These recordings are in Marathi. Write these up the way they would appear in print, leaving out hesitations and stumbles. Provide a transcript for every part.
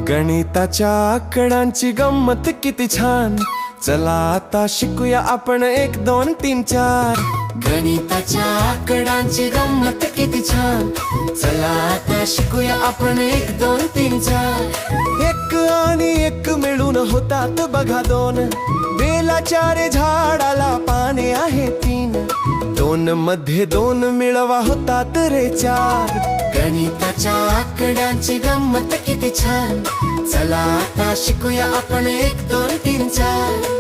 गणिताच्या आकड्यांची गंमत किती छान, चला आता शिकूया आपण 1 2 3 4. गणिताच्या आकड्यांची गंमत किती छान, चला आता शिकूया आपण 1 2 3 4. 1 आणि 1 मिळून होतात बघा 2, बेलाच्या रे झाडाला पाने आहे 3, 2 मध्ये 2 मिळवा होतात रे 4. गणिताच्या आकड्यांची गंमत किती छान, चला आता शिकूया आपण 1 2 3 4.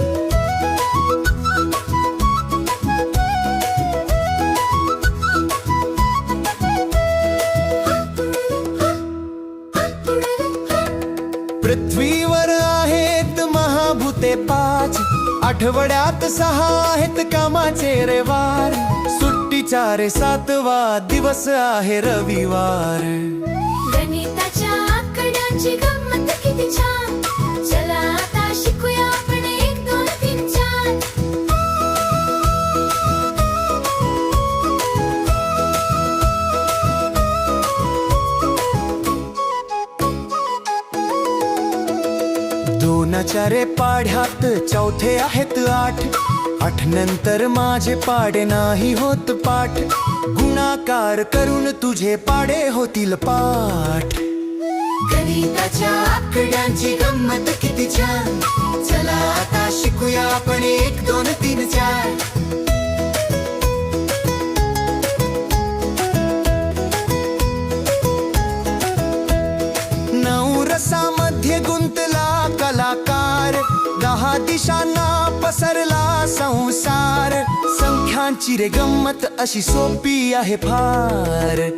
पृथ्वीवर आहेत महाभूते 5, आठवड्यात 6 आहेत कामाचे रे वार, सुट्टीचा रे 7वा दिवस आहे रविवार. गणिताच्या आकड्यांची गंमत किती छान, चला आता शिकूया आपण 1 2 3 4. दोनाच्या रे पाढ्यात चौथे आहेत 8, 8 नंतर माझे पाडे नाही होत पाठ, गुणाकार करून तुझे पाडे होतील पाठ. गणिताच्या आकड्यांची गंमत किती छान, चला आता शिकूया आपण 1 2 3 4. नऊ रसामध्ये गुंतला कलाकार, 10 दिशांना पसरला संसार, संख्यांची रे गंमत अशी सोपी आहे फार.